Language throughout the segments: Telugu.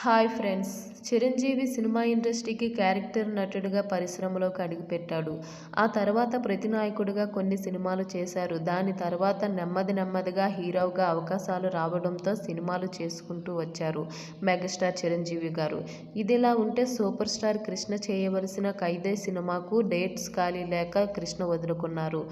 హాయ్ ఫ్రెండ్స్, చిరంజీవి సినిమా ఇండస్ట్రీకి క్యారెక్టర్ నటుడిగా పరిశ్రమలోకి అడుగుపెట్టాడు. ఆ తర్వాత ప్రతినాయకుడిగా కొన్ని సినిమాలు చేశారు. దాని తర్వాత నెమ్మదిగా హీరోగా అవకాశాలు రావడంతో సినిమాలు చేసుకుంటూ వచ్చారు మెగాస్టార్ చిరంజీవి గారు. ఇదిలా ఉంటే సూపర్ స్టార్ కృష్ణ చేయవలసిన ఖైదీ సినిమాకు డేట్స్ ఖాళీ లేక కృష్ణ వదులుకున్నారు.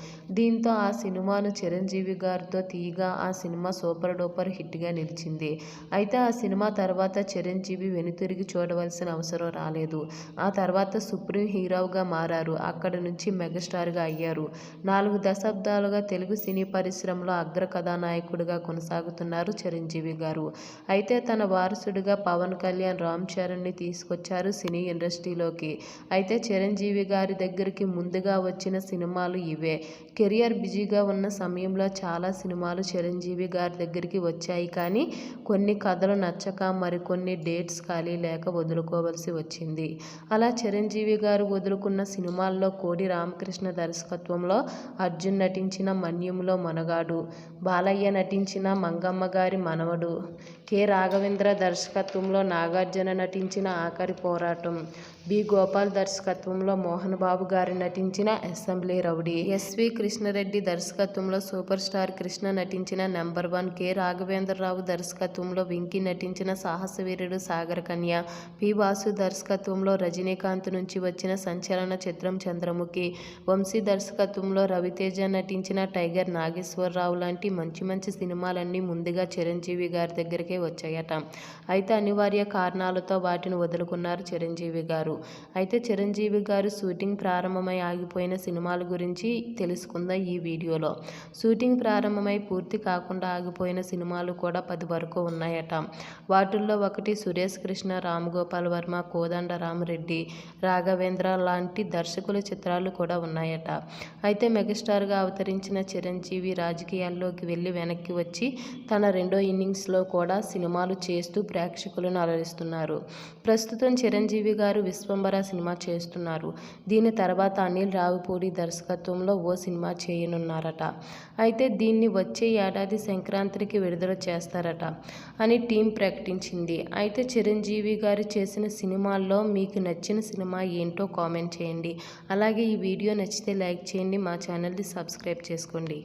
దీంతో ఆ సినిమాను చిరంజీవి గారితో తీయగా ఆ సినిమా సూపర్ డూపర్ హిట్గా నిలిచింది. అయితే ఆ సినిమా తర్వాత చిరంజీవి వెనుతిరిగి చూడవలసిన అవసరం రాలేదు. ఆ తర్వాత సుప్రీం హీరోగా మారారు. అక్కడి నుంచి మెగాస్టార్గా అయ్యారు. 4 దశాబ్దాలుగా తెలుగు సినీ పరిశ్రమలో అగ్ర కథానాయకుడిగా కొనసాగుతున్నారు చిరంజీవి గారు. అయితే తన వారసుడిగా పవన్ కళ్యాణ్, రామ్ చరణ్ని తీసుకొచ్చారు సినీ ఇండస్ట్రీలోకి. అయితే చిరంజీవి గారి దగ్గరికి ముందుగా వచ్చిన సినిమాలు ఇవే. కెరియర్ బిజీగా ఉన్న సమయంలో చాలా సినిమాలు చిరంజీవి గారి దగ్గరికి వచ్చాయి. కానీ కొన్ని కథలు నచ్చక మరికొన్ని డేట్స్ ఖాళీ లేక వదులుకోవలసి వచ్చింది. అలా చిరంజీవి గారు వదులుకున్న సినిమాల్లో కోడి రామకృష్ణ దర్శకత్వంలో అర్జున్ నటించిన మన్యంలో మొనగాడు, బాలయ్య నటించిన మంగమ్మ గారి మనవడు, కె రాఘవేంద్ర దర్శకత్వంలో నాగార్జున నటించిన ఆఖరి పోరాటం, బి గోపాల్ దర్శకత్వంలో మోహన్ బాబు గారు నటించిన అసెంబ్లీ రౌడీ, ఎస్వి కృష్ణారెడ్డి దర్శకత్వంలో సూపర్ స్టార్ కృష్ణ నటించిన నెంబర్ 1, కె రాఘవేంద్రరావు దర్శకత్వంలో వెంకీ నటించిన సాహసవీరుడు సాగర కన్య, పి వాసు దర్శకత్వంలో రజనీకాంత్ నుంచి వచ్చిన సంచలన చిత్రం చంద్రముఖి, వంశీ దర్శకత్వంలో రవితేజ నటించిన టైగర్ నాగేశ్వరరావు లాంటి మంచి సినిమాలన్నీ ముందుగా చిరంజీవి గారి దగ్గరికే వచ్చాయట. అయితే అనివార్య కారణాలతో వాటిని వదులుకున్నారు చిరంజీవి గారు. అయితే చిరంజీవి గారు షూటింగ్ ప్రారంభమై ఆగిపోయిన సినిమాల గురించి తెలుసుకుందాం ఈ వీడియోలో. షూటింగ్ ప్రారంభమై పూర్తి కాకుండా ఆగిపోయిన సినిమాలు కూడా 10 వరకు ఉన్నాయట. వాటిల్లో ఒకటి సురేష్ కృష్ణ, రామ్ గోపాల్ వర్మ, కోదండ రామిరెడ్డి, రాఘవేంద్ర లాంటి దర్శకుల చిత్రాలు కూడా ఉన్నాయట. అయితే మెగాస్టార్గా అవతరించిన చిరంజీవి రాజకీయాల్లోకి వెళ్ళి వెనక్కి వచ్చి తన రెండో ఇన్నింగ్స్లో కూడా సినిమాలు చేస్తూ ప్రేక్షకులను అలరిస్తున్నారు. ప్రస్తుతం చిరంజీవి గారు విశ్వంబర సినిమా చేస్తున్నారు. దీని తర్వాత అనిల్ రావిపూడి దర్శకత్వంలో ఓ సినిమా చేయనున్నారట. అయితే దీన్ని వచ్చే ఏడాది సంక్రాంతికి విడుదల చేస్తారట అని టీం ప్రకటించింది. అయితే చిరంజీవి గారు చేసిన సినిమాల్లో మీకు నచ్చిన సినిమా ఏంటో కామెంట్ చేయండి. అలాగే ఈ వీడియో నచ్చితే లైక్ చేయండి. మా ఛానల్ని సబ్స్క్రైబ్ చేసుకోండి.